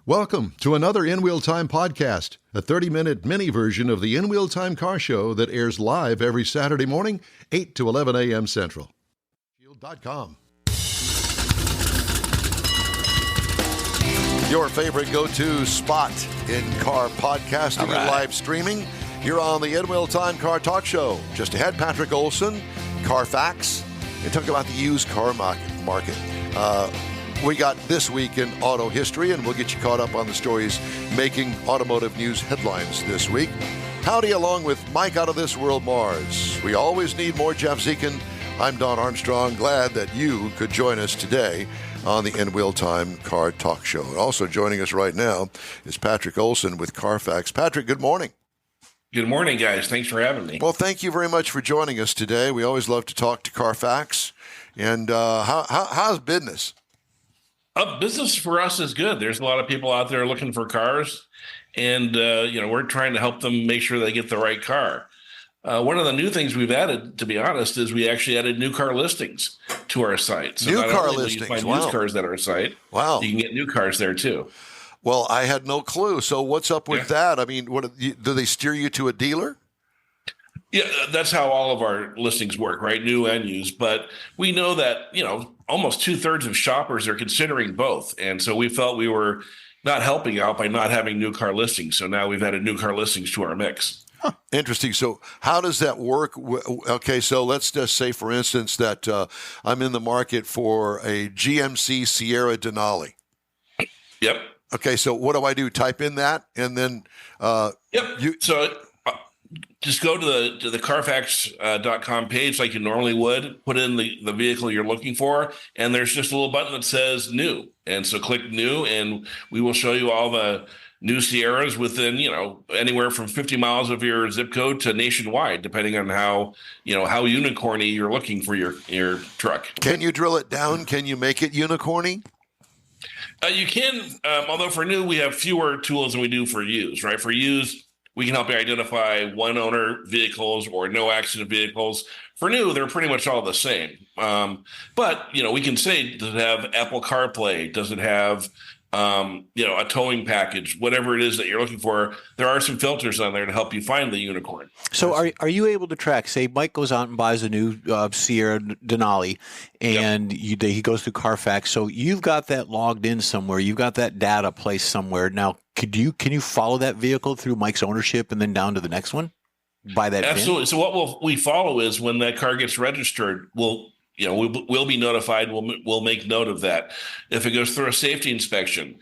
Welcome to another In Wheel Time podcast, a 30-minute mini version of the In Wheel Time car show that airs live every Saturday morning, 8 to 11 a.m. Central. Shield.com. Your favorite go-to spot in car podcasting and live streaming. You're on the In Wheel Time Car Talk Show. Just ahead, Patrick Olson, Carfax, and talk about the used car market. We got this week in auto history, and we'll get you caught up on the stories making automotive news headlines this week. Howdy, along with Mike out of this world, Mars. We always need more Jeff Zekin. I'm Don Armstrong. Glad that you could join us today on the In Wheel Time Car Talk Show. And also joining us right now is Patrick Olson with Carfax. Patrick, good morning. Good morning, guys. Thanks for having me. Well, thank you very much for joining us today. We always love to talk to Carfax. And how's business? Business for us is good. There's a lot of people out there looking for cars, and we're trying to help them make sure they get the right car. One of the new things we've added, to be honest, is we actually added new car listings to our site. So new car listings. You find used cars at our site. Wow. You can get new cars there too. Well, I had no clue. So what's up with that? I mean, do they steer you to a dealer? Yeah, that's how all of our listings work, right? New and used. But we know that, almost 2/3 of shoppers are considering both. And so we felt we were not helping out by not having new car listings. So now we've added new car listings to our mix. Huh. Interesting. So how does that work? Okay, so let's just say, for instance, that I'm in the market for a GMC Sierra Denali. Yep. Okay, so what do I do? Type in that, and then just go to the Carfax.com page like you normally would, put in the vehicle you're looking for, and there's just a little button that says new. And so click new, and we will show you all the new Sierras within, anywhere from 50 miles of your zip code to nationwide, depending on how unicorny you're looking for your truck. Can you drill it down? Can you make it unicorny? You can, although for new, we have fewer tools than we do for used, right? For used, we can help you identify one-owner vehicles or no-accident vehicles. For new, they're pretty much all the same. But, we can say, does it have Apple CarPlay? Does it have, a towing package? Whatever it is that you're looking for, there are some filters on there to help you find the unicorn. So are you able to track, say Mike goes out and buys a new Sierra Denali, and he goes through Carfax. So you've got that logged in somewhere. You've got that data placed somewhere. Now, can you follow that vehicle through Mike's ownership and then down to the next one? By that Absolutely. VIN? So what we follow is when that car gets registered, we'll be notified. We'll make note of that. If it goes through a safety inspection,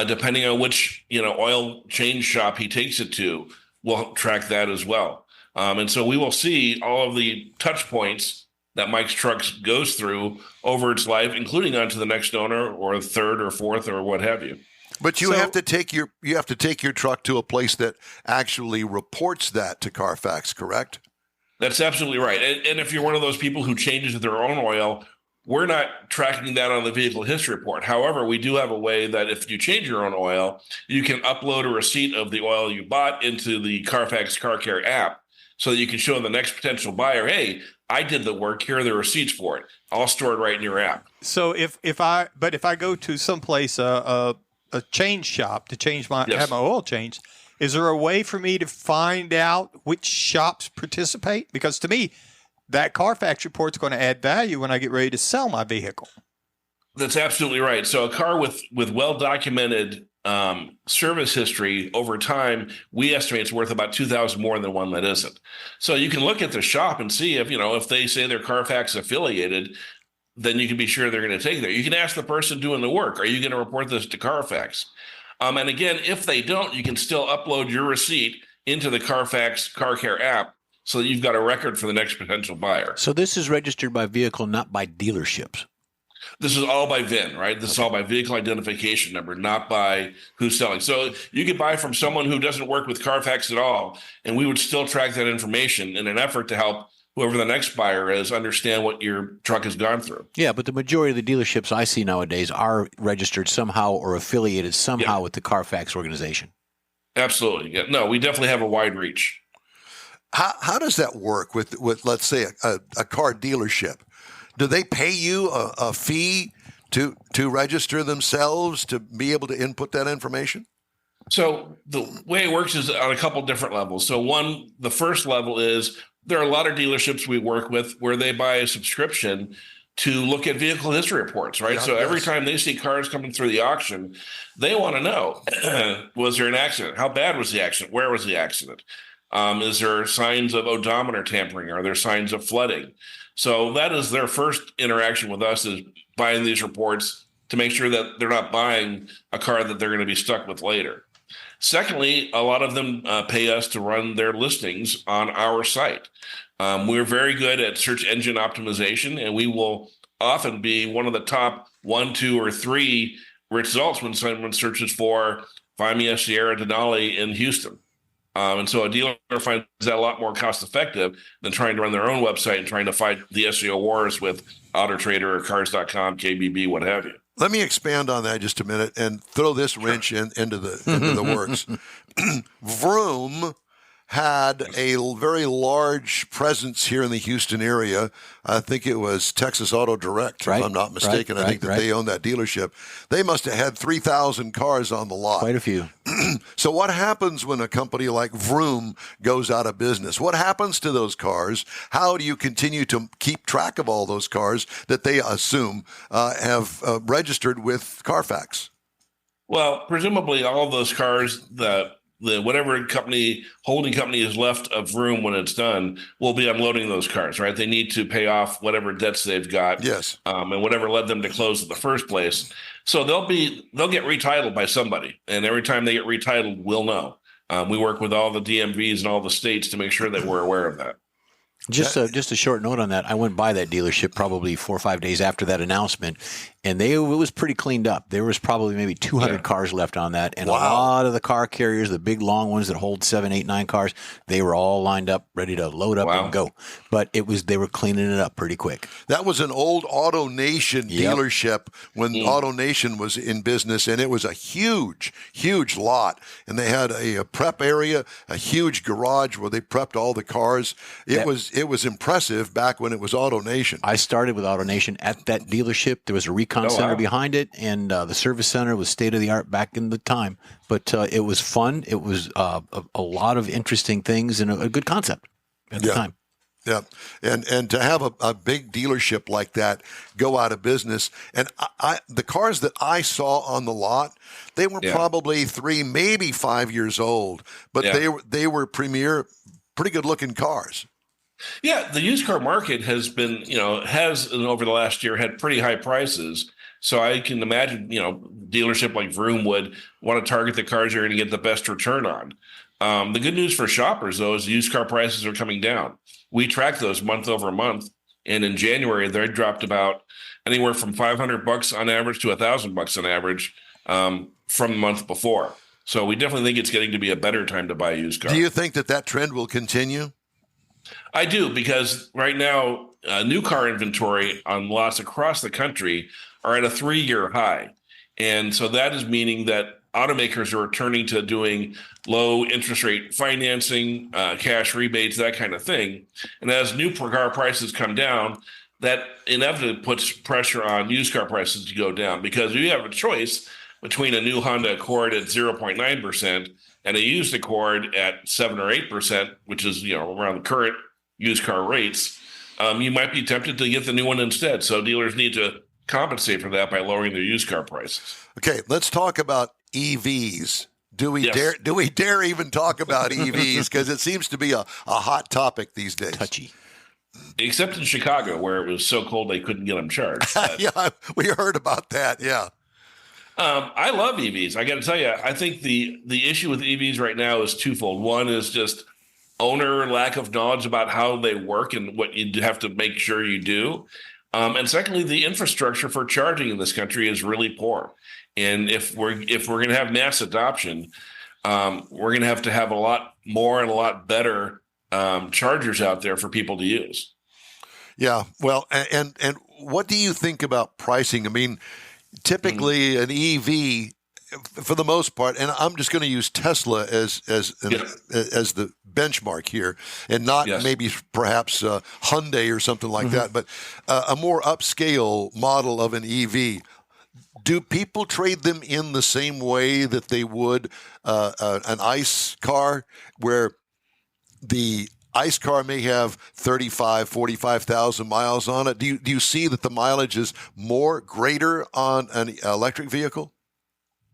depending on which oil change shop he takes it to, we'll track that as well. And so we will see all of the touch points that Mike's truck goes through over its life, including onto the next owner or third or fourth or what have you. But you have to take your truck to a place that actually reports that to Carfax, correct? That's absolutely right. And if you're one of those people who changes their own oil, we're not tracking that on the vehicle history report. However, we do have a way that if you change your own oil, you can upload a receipt of the oil you bought into the Carfax Car Care app so that you can show the next potential buyer, hey, I did the work. Here are the receipts for it. I'll store it right in your app. So if I go to someplace, a change shop to have my oil changed, is there a way for me to find out which shops participate? Because to me, that Carfax report is going to add value when I get ready to sell my vehicle. That's absolutely right. So a car with well-documented service history over time, we estimate it's worth about $2,000 more than one that isn't. So you can look at the shop and see if they say they're Carfax affiliated, then you can be sure they're going to take it there. You can ask the person doing the work, are you going to report this to Carfax? And again, if they don't, you can still upload your receipt into the Carfax Car Care app so that you've got a record for the next potential buyer. So this is registered by vehicle, not by dealerships. This is all by VIN, right? This is all by vehicle identification number, not by who's selling. So you could buy from someone who doesn't work with Carfax at all, and we would still track that information in an effort to help whoever the next buyer is understand what your truck has gone through. Yeah, but the majority of the dealerships I see nowadays are registered somehow or affiliated somehow with the Carfax organization. Absolutely. Yeah. No, we definitely have a wide reach. How does that work with let's say, a car dealership? Do they pay you a fee to register themselves to be able to input that information? So the way it works is on a couple different levels. So one, the first level is there are a lot of dealerships we work with where they buy a subscription to look at vehicle history reports, right? Yeah, so every time they see cars coming through the auction, they want to know, was there an accident? How bad was the accident? Where was the accident? Is there signs of odometer tampering? Are there signs of flooding? So that is their first interaction with us, is buying these reports to make sure that they're not buying a car that they're going to be stuck with later. Secondly, a lot of them pay us to run their listings on our site. We're very good at search engine optimization, and we will often be one of the top 1, 2, or 3 results when someone searches for find me a Sierra Denali in Houston. And so a dealer finds that a lot more cost effective than trying to run their own website and trying to fight the SEO wars with AutoTrader or Cars.com, KBB, what have you. Let me expand on that just a minute and throw this wrench into the works. Vroom had a very large presence here in the Houston area. I think it was Texas Auto Direct, if I'm not mistaken. I think that they own that dealership. They must have had 3,000 cars on the lot. Quite a few. So what happens when a company like Vroom goes out of business? What happens to those cars? How do you continue to keep track of all those cars that they assume have registered with Carfax? Well, presumably all of those cars, the whatever holding company is left of Vroom when it's done will be unloading those cars, right? They need to pay off whatever debts they've got, yes, and whatever led them to close in the first place. So they'll get retitled by somebody, and every time they get retitled, we'll know. We work with all the DMVs and all the states to make sure that we're aware of that. Just a short note on that. I went by that dealership probably 4 or 5 days after that announcement, and it was pretty cleaned up. There was probably maybe 200 cars left on that, and a lot of the car carriers, the big long ones that hold 7, 8, 9 cars, they were all lined up, ready to load up and go. But they were cleaning it up pretty quick. That was an old AutoNation dealership when AutoNation was in business, and it was a huge, huge lot. And they had a prep area, a huge garage where they prepped all the cars. It was impressive back when it was AutoNation. I started with AutoNation at that dealership. There was a recon center behind it, and the service center was state-of-the-art back in the time. But it was fun. It was a lot of interesting things and a good concept at the time. Yeah, and to have a big dealership like that go out of business, and the cars that I saw on the lot, they were probably 3, maybe 5 years old, but they were premier, pretty good looking cars. Yeah, the used car market has been, over the last year had pretty high prices. So I can imagine, dealership like Vroom would want to target the cars you're going to get the best return on. The good news for shoppers, though, is used car prices are coming down. We track those month over month, and in January they dropped about anywhere from $500 on average to $1,000 on average from the month before. So we definitely think it's getting to be a better time to buy a used car. Do you think that trend will continue? I do, because right now new car inventory on lots across the country are at a 3-year high, and so that is meaning that automakers are returning to doing low interest rate financing, cash rebates, that kind of thing. And as new car prices come down, that inevitably puts pressure on used car prices to go down, because you have a choice between a new Honda Accord at 0.9% and a used Accord at 7 or 8%, which is around the current used car rates. You might be tempted to get the new one instead. So dealers need to compensate for that by lowering their used car prices. Okay, let's talk about EVs. Do we dare even talk about EVs? Because it seems to be a hot topic these days. Touchy. Except in Chicago, where it was so cold they couldn't get them charged. Yeah, we heard about that. Yeah. I love EVs. I got to tell you, I think the issue with EVs right now is twofold. One is just owner lack of knowledge about how they work and what you have to make sure you do. And secondly, the infrastructure for charging in this country is really poor. And if we're going to have mass adoption, we're going to have a lot more and a lot better chargers out there for people to use. Yeah. Well, and what do you think about pricing? I mean, typically an EV, for the most part, and I'm just going to use Tesla as the benchmark here, and not maybe perhaps Hyundai or something like that, but a more upscale model of an EV. Do people trade them in the same way that they would an ICE car, where the ICE car may have 45,000 miles on it? Do you see that the mileage is greater on an electric vehicle?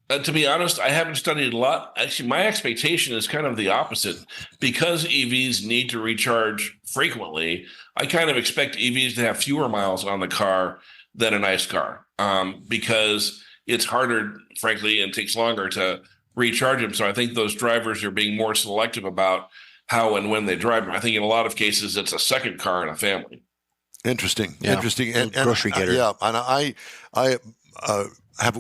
To be honest, I haven't studied a lot. Actually, my expectation is kind of the opposite. Because EVs need to recharge frequently, I kind of expect EVs to have fewer miles on the car than an ICE car, because it's harder, frankly, and takes longer to recharge them. So I think those drivers are being more selective about how and when they drive them. I think in a lot of cases, it's a second car in a family. Interesting. And grocery getter. And I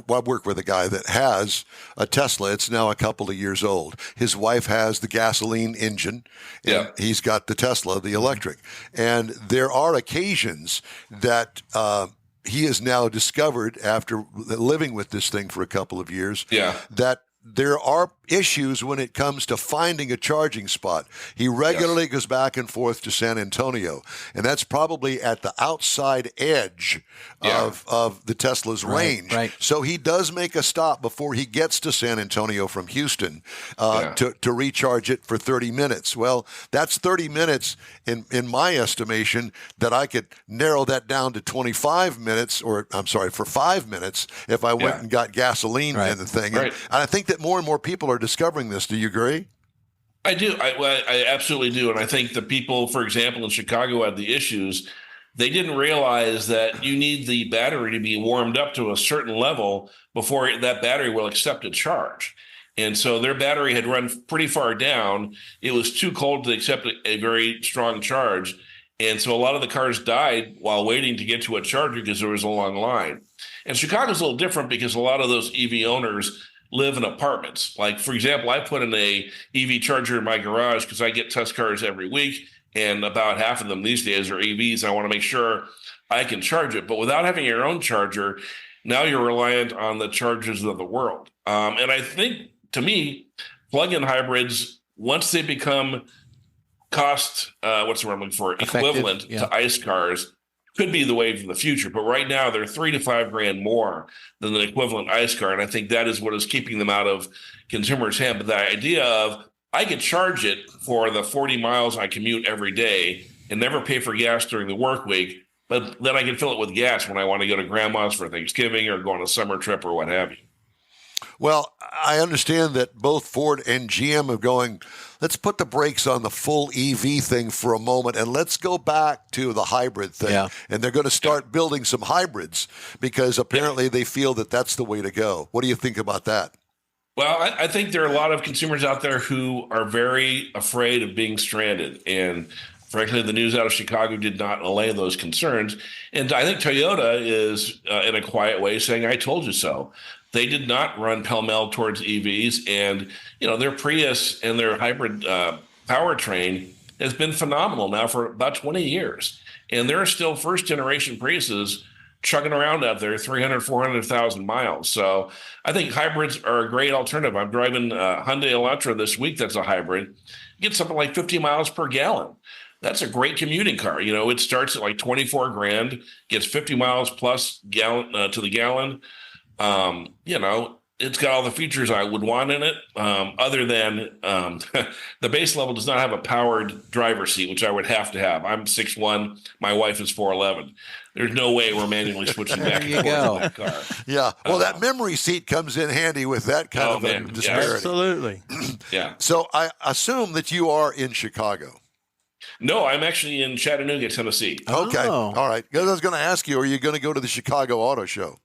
work with a guy that has a Tesla. It's now a couple of years old. His wife has the gasoline engine, and he's got the Tesla, the electric. And there are occasions that he has now discovered, after living with this thing for a couple of years, that there are issues when it comes to finding a charging spot. He regularly goes back and forth to San Antonio, and that's probably at the outside edge of the Tesla's range. Right. So he does make a stop before he gets to San Antonio from Houston to recharge it for 30 minutes. Well, that's 30 minutes in my estimation, that I could narrow that down to 25 minutes, or I'm sorry, for 5 minutes if I went and got gasoline in the thing. And I think that more and more people are discovering this. Do you agree? I do. I absolutely do. And I think the people, for example, in Chicago had the issues. They didn't realize that you need the battery to be warmed up to a certain level before that battery will accept a charge. And so their battery had run pretty far down. It was too cold to accept a very strong charge. And so a lot of the cars died while waiting to get to a charger because there was a long line. And Chicago's a little different because a lot of those EV owners live in apartments. Like, for example, I put in a EV charger in my garage because I get test cars every week, and about half of them these days are EVs. I want to make sure I can charge it. But without having your own charger, now you're reliant on the chargers of the world. And I think, to me, plug-in hybrids, once they become cost, what's the word I'm looking for, equivalent to ICE cars, could be the wave of the future. But right now, they're $3,000 to $5,000 more than the equivalent ICE car. And I think that is what is keeping them out of consumers' hand. But the idea of, I could charge it for the 40 miles I commute every day and never pay for gas during the work week, but then I can fill it with gas when I want to go to grandma's for Thanksgiving or go on a summer trip or what have you. Well, I understand that both Ford and GM are going, let's put the brakes on the full EV thing for a moment, and let's go back to the hybrid thing. Yeah. And they're going to start building some hybrids because apparently they feel that that's the way to go. What do you think about that? Well, I think there are a lot of consumers out there who are very afraid of being stranded. And frankly, the news out of Chicago did not allay those concerns. And I think Toyota is, in a quiet way, saying, I told you so. They did not run pell-mell towards EVs. And, their Prius and their hybrid powertrain has been phenomenal now for about 20 years. And there are still first-generation Priuses chugging around out there, 300, 400,000 miles. So I think hybrids are a great alternative. I'm driving a Hyundai Elantra this week that's a hybrid. You get something like 50 miles per gallon. That's a great commuting car. It starts at like $24,000, gets 50 miles plus gallon to the gallon. It's got all the features I would want in it, other than the base level does not have a powered driver's seat, which I would have to have. I'm 6'1", my wife is 4'11". There's no way we're manually switching back and forth in that car. Yeah, well, that memory seat comes in handy with that kind of a disparity. Yeah, absolutely. Yeah. So I assume that you are in Chicago. No, I'm actually in Chattanooga, Tennessee. Okay, all right. Because I was going to ask you, are you going to go to the Chicago Auto Show?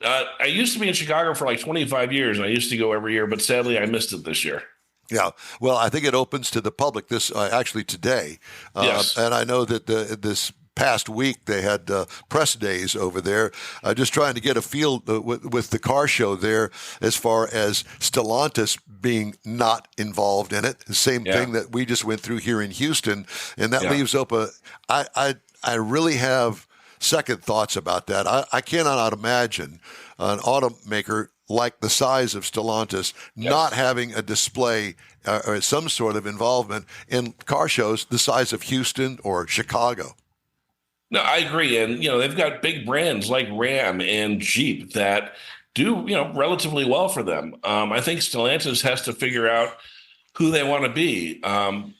I used to be in Chicago for like 25 years, and I used to go every year, but sadly I missed it this year. Yeah, well, I think it opens to the public actually today. Yes. And I know that this past week they had press days over there, just trying to get a feel with the car show there as far as Stellantis being not involved in it. The same thing that we just went through here in Houston, and that leaves open. I really have second thoughts about that. I cannot imagine an automaker like the size of Stellantis not having a display or some sort of involvement in car shows the size of Houston or Chicago. No, I agree. And, they've got big brands like Ram and Jeep that do, relatively well for them. I think Stellantis has to figure out who they want to be.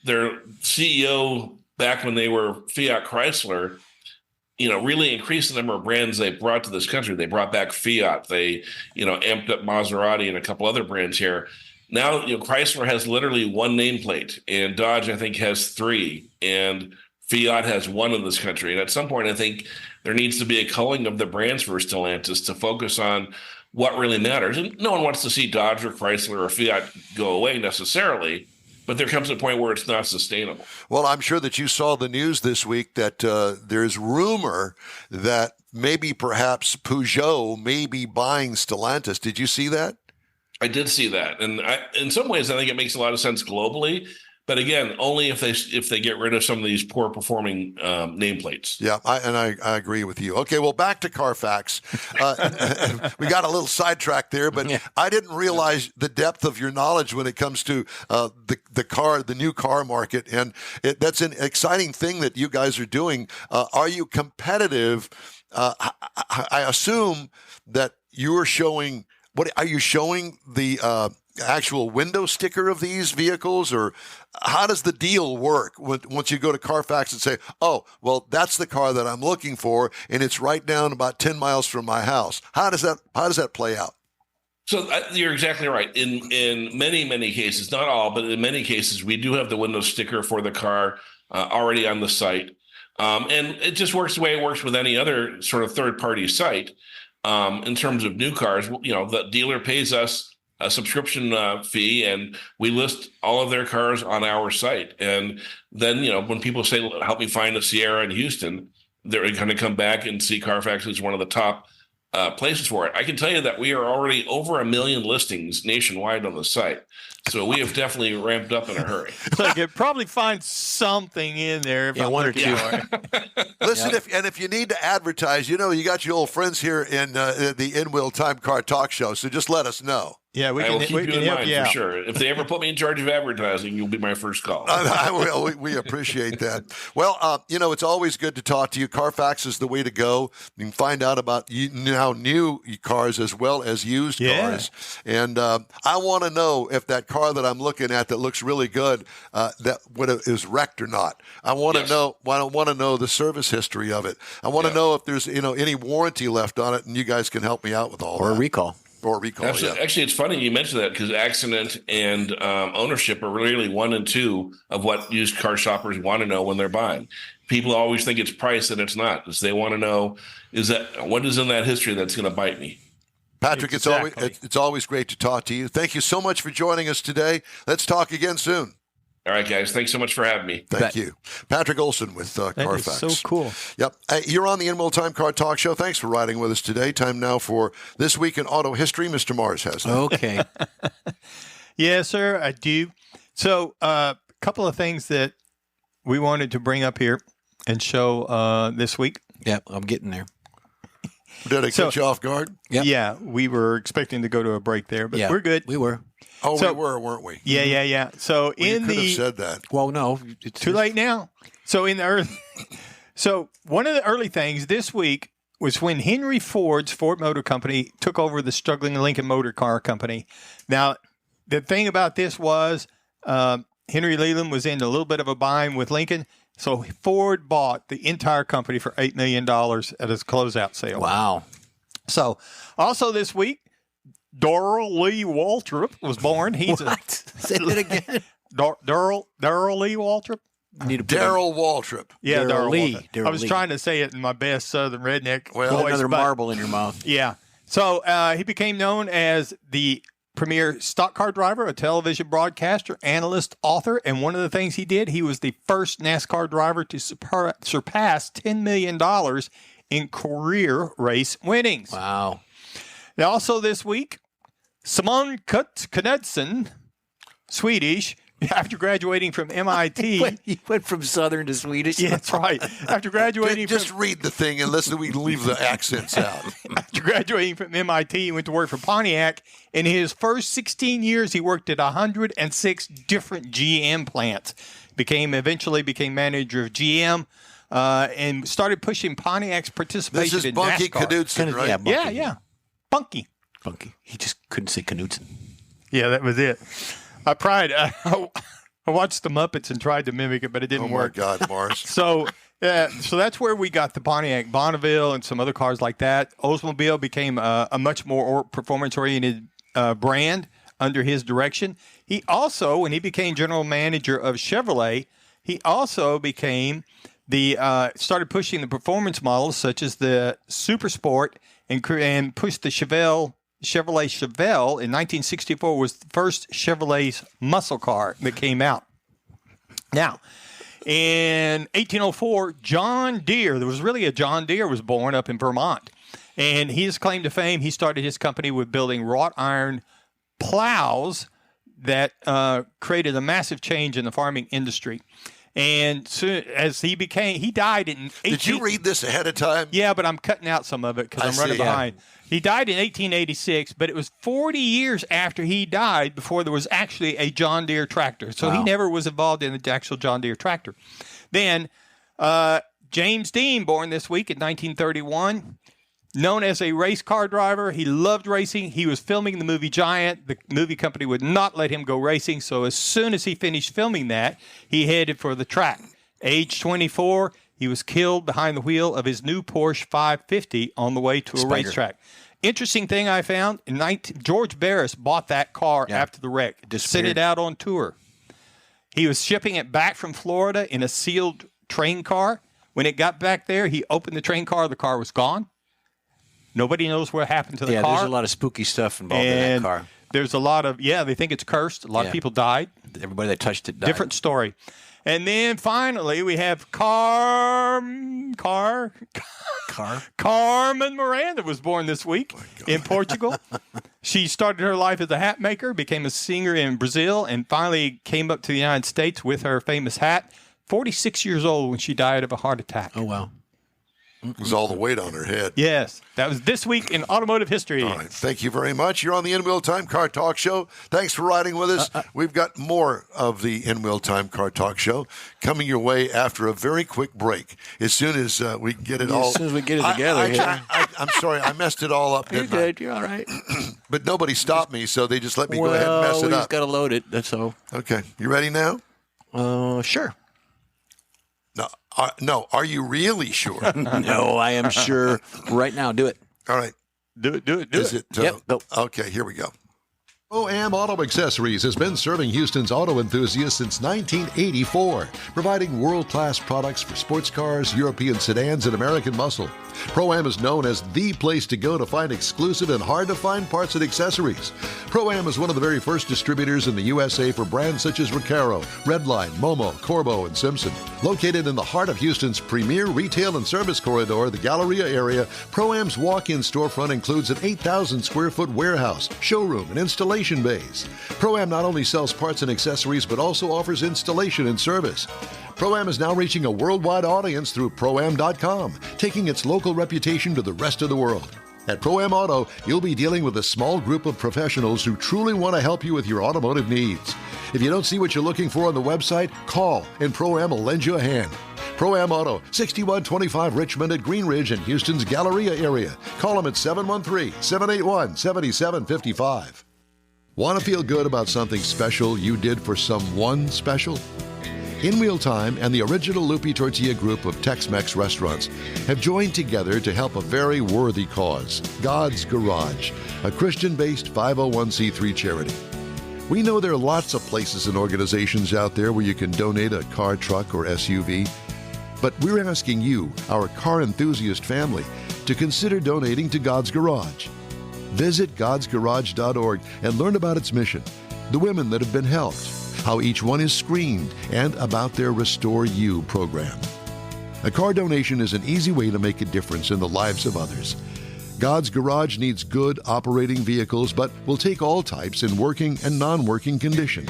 Their CEO, back when they were Fiat Chrysler, really increased the number of brands they brought to this country. They brought back Fiat. They, amped up Maserati and a couple other brands here. Now, Chrysler has literally one nameplate, and Dodge, I think, has three, and Fiat has one in this country. And at some point, I think there needs to be a culling of the brands for Stellantis to focus on what really matters. And no one wants to see Dodge or Chrysler or Fiat go away necessarily, but there comes a point where it's not sustainable. Well, I'm sure that you saw the news this week that there's rumor that maybe perhaps Peugeot may be buying Stellantis. Did you see that? I did see that. And in some ways, I think it makes a lot of sense globally. But again, only if they get rid of some of these poor performing nameplates. Yeah, I agree with you. Okay, well, back to Carfax. We got a little sidetracked there, but I didn't realize the depth of your knowledge when it comes to the new car market, and that's an exciting thing that you guys are doing. Are you competitive? I assume that you are showing. What are you showing the actual window sticker of these vehicles, or how does the deal work once you go to Carfax and say, oh, well, that's the car that I'm looking for, and it's right down about 10 miles from my house? How does that play out? So you're exactly right. In many cases, not all, but in many cases, we do have the window sticker for the car already on the site. And it just works the way it works with any other sort of third-party site. In terms of new cars, the dealer pays us a subscription fee, and we list all of their cars on our site. And then, when people say, help me find a Sierra in Houston, they're going to come back and see Carfax as one of the top places for it. I can tell you that we are already over 1 million listings nationwide on the site. So we have definitely ramped up in a hurry. So you could probably find something in there. If one or two. Listen, if you need to advertise, you got your old friends here in the In-Wheel Time Car Talk Show. So just let us know. Yeah, we can keep you in mind for sure. If they ever put me in charge of advertising, you'll be my first call. I will. We appreciate that. Well, it's always good to talk to you. Carfax is the way to go. You can find out about now new cars as well as used cars. And I want to know if that car that I'm looking at that looks really good, that is wrecked or not. I want to know. I want to know the service history of it. I want to know if there's any warranty left on it, and you guys can help me out with all that. Or a recall. Absolutely. Actually, it's funny you mentioned that, because accident and ownership are really 1 and 2 of what used car shoppers want to know when they're buying. People always think it's price, and it's not. They want to know, what is in that history that's going to bite me. Patrick, it's always great to talk to you. Thank you so much for joining us today. Let's talk again soon. All right, guys. Thanks so much for having me. Thank you. Patrick Olson with Carfax. That is so cool. Yep. You're on the In-Wheel Time Car Talk Show. Thanks for riding with us today. Time now for This Week in Auto History. Mr. Mars has that. Okay. Yes, sir, I do. So a couple of things that we wanted to bring up here and show this week. Yeah, I'm getting there. Did I catch you off guard? Yep. Yeah, we were expecting to go to a break there, but we're good. We were. Oh, we were, weren't we? Yeah. So you could have said that. Well, no, it's too late now. So one of the early things this week was when Henry Ford's Ford Motor Company took over the struggling Lincoln Motor Car Company. Now, the thing about this was Henry Leland was in a little bit of a bind with Lincoln, so Ford bought the entire company for $8 million at his closeout sale. Wow. So, also this week, Darrell Lee Waltrip was born. He's Say it again. Darrell Lee Waltrip? Darrell Waltrip. Yeah, Darrell Lee. I was trying to say it in my best Southern redneck voice. Another marble in your mouth. Yeah. So he became known as the premier stock car driver, a television broadcaster, analyst, author, and one of the things he did, he was the first NASCAR driver to surpass $10 million in career race winnings. Wow. Now, also this week, Simon Knudsen, Swedish, after graduating from MIT. He went from Southern to Swedish. Yeah, that's right. After graduating Just read the thing and listen, we can leave the accents out. After graduating from MIT, he went to work for Pontiac. In his first 16 years, he worked at 106 different GM plants. Eventually became manager of GM, and started pushing Pontiac's participation in NASCAR. This is Bunky Knudsen, right? Yeah, Bunky. Yeah. Bunky. He just couldn't say Knudsen. Yeah, that was it. I watched the Muppets and tried to mimic it, but it didn't work. Oh, my God, Mars. So that's where we got the Pontiac Bonneville and some other cars like that. Oldsmobile became a much more performance-oriented brand under his direction. He also, when he became general manager of Chevrolet, he also became started pushing the performance models such as the Super Sport and pushed the Chevrolet Chevelle in 1964 was the first Chevrolet's muscle car that came out. Now, in 1804, John Deere, there was really a John Deere was born up in Vermont. And his claim to fame, he started his company with building wrought iron plows that created a massive change in the farming industry. And soon as he died in 18... Did you read this ahead of time? Yeah, but I'm cutting out some of it because I'm running behind. Yeah. He died in 1886, but it was 40 years after he died before there was actually a John Deere tractor. So he never was involved in the actual John Deere tractor. Then James Dean, born this week in 1931, known as a race car driver. He loved racing. He was filming the movie Giant. The movie company would not let him go racing. So as soon as he finished filming that, he headed for the track. Age 24, he was killed behind the wheel of his new Porsche 550 on the way to a racetrack. Interesting thing I found, George Barris bought that car after the wreck, sent it out on tour. He was shipping it back from Florida in a sealed train car. When it got back there, he opened the train car. The car was gone. Nobody knows what happened to the car. Yeah, there's a lot of spooky stuff involved in that car. There's a lot of, they think it's cursed. A lot of people died. Everybody that touched it died. Different story. And then finally, we have Carmen Miranda was born this week in Portugal. She started her life as a hat maker, became a singer in Brazil, and finally came up to the United States with her famous hat. 46 years old when she died of a heart attack. Oh, wow. It was all the weight on her head. Yes. That was this week in automotive history. All right. Thank you very much. You're on the In Wheel Time Car Talk Show. Thanks for riding with us. We've got more of the In Wheel Time Car Talk Show coming your way after a very quick break. As soon as we get it all. As soon as we get it together. I'm sorry. I messed it all up. You're good. You're all right. But nobody stopped me, so they just let me go ahead and mess it up. We just got to load it. That's all. Okay. You ready now? Sure. No, are you really sure? No, I am sure right now. Do it. All right. Do it. Is it? Yep. Go. Okay, here we go. Pro-Am Auto Accessories has been serving Houston's auto enthusiasts since 1984, providing world-class products for sports cars, European sedans, and American muscle. Pro-Am is known as the place to go to find exclusive and hard-to-find parts and accessories. Pro-Am is one of the very first distributors in the USA for brands such as Recaro, Redline, Momo, Corbo, and Simpson. Located in the heart of Houston's premier retail and service corridor, the Galleria area, Pro-Am's walk-in storefront includes an 8,000-square-foot warehouse, showroom, and installation bays. Pro-Am not only sells parts and accessories, but also offers installation and service. Pro-Am is now reaching a worldwide audience through Pro-Am.com, taking its local reputation to the rest of the world. At Pro-Am Auto, you'll be dealing with a small group of professionals who truly want to help you with your automotive needs. If you don't see what you're looking for on the website, call and Pro-Am will lend you a hand. Pro-Am Auto, 6125 Richmond at Green Ridge in Houston's Galleria area. Call them at 713-781-7755. Want to feel good about something special you did for someone special? In Wheel Time and the original Lupi Tortilla group of Tex-Mex restaurants have joined together to help a very worthy cause, God's Garage, a Christian-based 501c3 charity. We know there are lots of places and organizations out there where you can donate a car, truck, or SUV, but we're asking you, our car enthusiast family, to consider donating to God's Garage. Visit godsgarage.org and learn about its mission, the women that have been helped, how each one is screened, and about their Restore You program. A car donation is an easy way to make a difference in the lives of others. God's Garage needs good operating vehicles, but will take all types in working and non-working condition.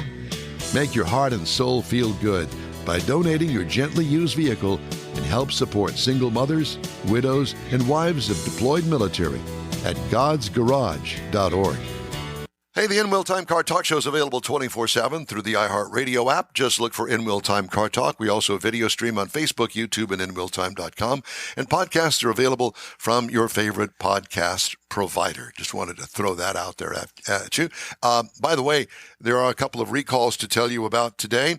Make your heart and soul feel good by donating your gently used vehicle and help support single mothers, widows, and wives of deployed military at godsgarage.org. Hey, the In Wheel Time Car Talk Show is available 24/7 through the iHeartRadio app. Just look for In Wheel Time Car Talk. We also video stream on Facebook, YouTube, and InWheelTime.com. And podcasts are available from your favorite podcast provider. Just wanted to throw that out there at you. By the way, there are a couple of recalls to tell you about today.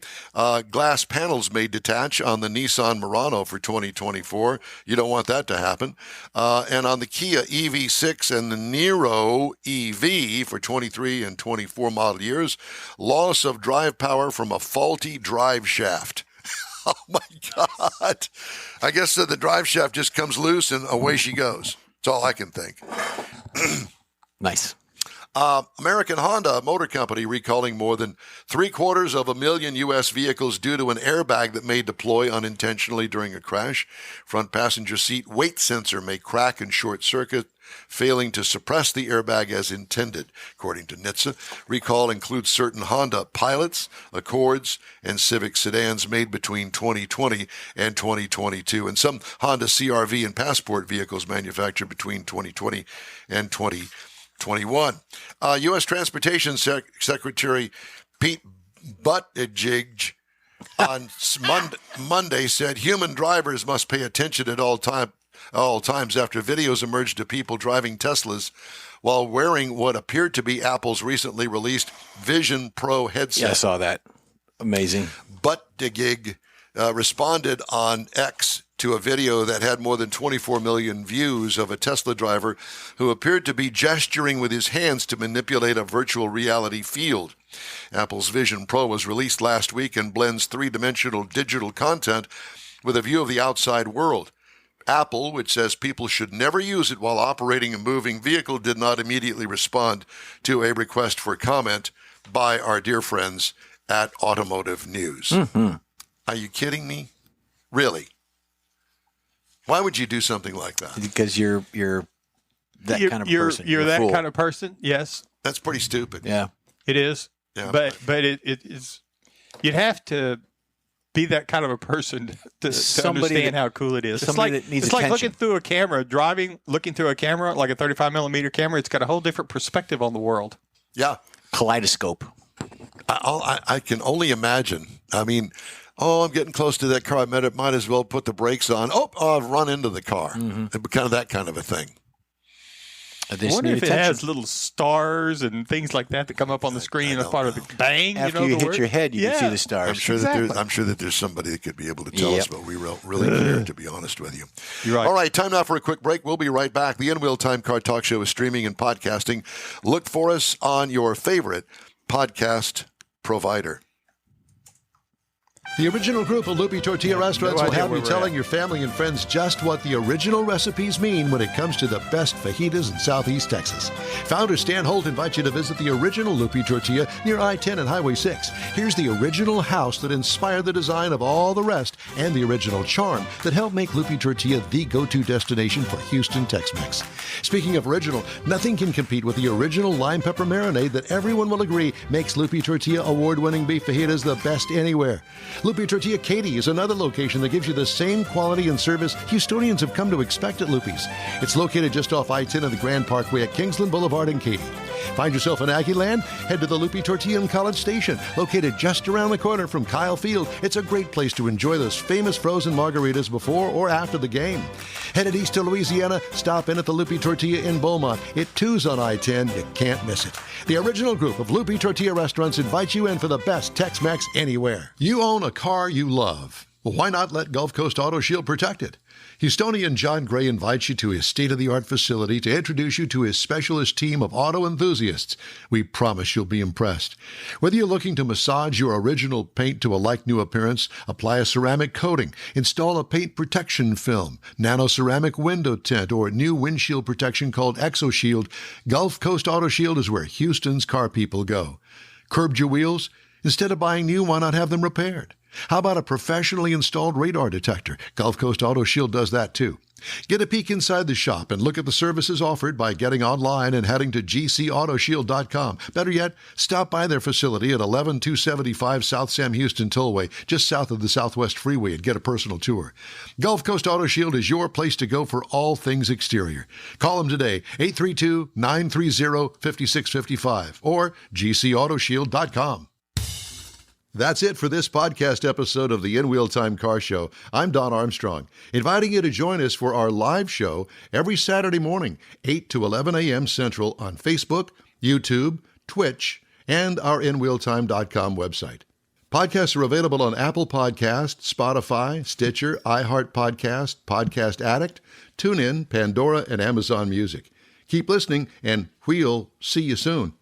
Glass panels may detach on the Nissan Murano for 2024. You don't want that to happen. And on the Kia EV6 and the Niro EV for 23 and 24 model years, loss of drive power from a faulty drive shaft. Oh my God. I guess the drive shaft just comes loose and away she goes. That's all I can think. Nice. American Honda Motor Company recalling more than 750,000 U.S. vehicles due to an airbag that may deploy unintentionally during a crash. Front passenger seat weight sensor may crack and short circuit, failing to suppress the airbag as intended, according to NHTSA. Recall includes certain Honda Pilots, Accords, and Civic sedans made between 2020 and 2022, and some Honda CR-V and Passport vehicles manufactured between 2020 and 2021. U.S. Transportation Secretary Pete Buttigieg on Monday said human drivers must pay attention at all times after videos emerged of people driving Teslas while wearing what appeared to be Apple's recently released Vision Pro headset. Yeah, I saw that. Amazing. Buttigieg responded on X to a video that had more than 24 million views of a Tesla driver who appeared to be gesturing with his hands to manipulate a virtual reality field. Apple's Vision Pro was released last week and blends three-dimensional digital content with a view of the outside world. Apple, which says people should never use it while operating a moving vehicle, did not immediately respond to a request for comment by our dear friends at Automotive News. Mm-hmm. Are you kidding me? Really? Why would you do something like that? Because you're that kind of person. You're that kind of person. Yes. That's pretty stupid. Yeah. It is. Yeah. But it is. You'd have to be that kind of a person to understand how cool it is. It's like looking through a camera, looking through a camera, like a 35 millimeter camera. It's got a whole different perspective on the world. Yeah. Kaleidoscope. I can only imagine. I mean, I'm getting close to that car. I might as well put the brakes on. I've run into the car. Mm-hmm. Kind of that kind of a thing. I wonder if it has little stars and things like that come up on the screen as part of the bang. After you hit your head, you can see the stars. I'm sure that there's somebody that could be able to tell us, but we really care, to be honest with you. You're right. All right, time now for a quick break. We'll be right back. The In Wheel Time Car Talk Show is streaming and podcasting. Look for us on your favorite podcast provider. The original group of Lupi Tortilla restaurants will have you telling your family and friends just what the original recipes mean when it comes to the best fajitas in Southeast Texas. Founder Stan Holt invites you to visit the original Lupi Tortilla near I-10 and Highway 6. Here's the original house that inspired the design of all the rest and the original charm that helped make Lupi Tortilla the go-to destination for Houston Tex-Mex. Speaking of original, nothing can compete with the original lime pepper marinade that everyone will agree makes Lupi Tortilla award-winning beef fajitas the best anywhere. Lupi Tortilla Katy is another location that gives you the same quality and service Houstonians have come to expect at Lupi's. It's located just off I-10 and the Grand Parkway at Kingsland Boulevard in Katy. Find yourself in Aggieland? Head to the Lupi Tortilla in College Station, located just around the corner from Kyle Field. It's a great place to enjoy those famous frozen margaritas before or after the game. Headed east to Louisiana? Stop in at the Lupi Tortilla in Beaumont. It too's on I-10. You can't miss it. The original group of Lupi Tortilla restaurants invites you in for the best Tex-Mex anywhere. You own a car you love. Well, why not let Gulf Coast Auto Shield protect it? Houstonian John Gray invites you to his state-of-the-art facility to introduce you to his specialist team of auto enthusiasts. We promise you'll be impressed. Whether you're looking to massage your original paint to a like-new appearance, apply a ceramic coating, install a paint protection film, nano-ceramic window tint, or new windshield protection called ExoShield, Gulf Coast Auto Shield is where Houston's car people go. Curbed your wheels? Instead of buying new, why not have them repaired? How about a professionally installed radar detector? Gulf Coast Auto Shield does that too. Get a peek inside the shop and look at the services offered by getting online and heading to gcautoshield.com. Better yet, stop by their facility at 11275 South Sam Houston Tollway, just south of the Southwest Freeway, and get a personal tour. Gulf Coast Auto Shield is your place to go for all things exterior. Call them today, 832-930-5655 or gcautoshield.com. That's it for this podcast episode of the In Wheel Time Car Show. I'm Don Armstrong, inviting you to join us for our live show every Saturday morning, 8 to 11 a.m. Central on Facebook, YouTube, Twitch, and our InWheelTime.com website. Podcasts are available on Apple Podcasts, Spotify, Stitcher, iHeart Podcast, Podcast Addict, TuneIn, Pandora, and Amazon Music. Keep listening, and we'll see you soon.